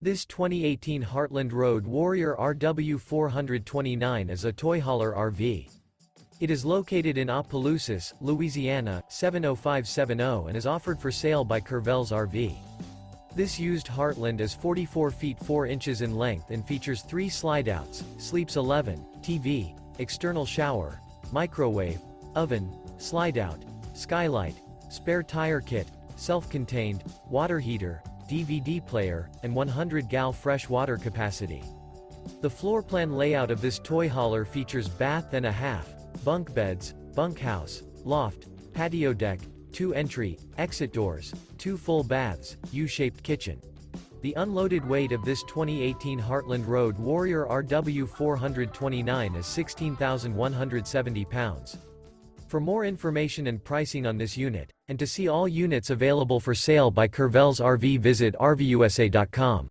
This 2018 Heartland Road Warrior RW 429 is a toy hauler RV. It is located in Opelousas, Louisiana, 70570 and is offered for sale by Courvelle's RV. This used Heartland is 44 feet 4 inches in length and features 3 slideouts, sleeps 11, TV, external shower, microwave, oven, slideout, skylight, spare tire kit, self-contained, water heater, DVD player, and 100-gal fresh water capacity. The floor plan layout of this toy hauler features bath and a half, bunk beds, bunkhouse, loft, patio deck, 2 entry, exit doors, 2 full baths, U-shaped kitchen. The unloaded weight of this 2018 Heartland Road Warrior RW 429 is 16,170 pounds. For more information and pricing on this unit, and to see all units available for sale by Courvelle's RV, visit RVUSA.com.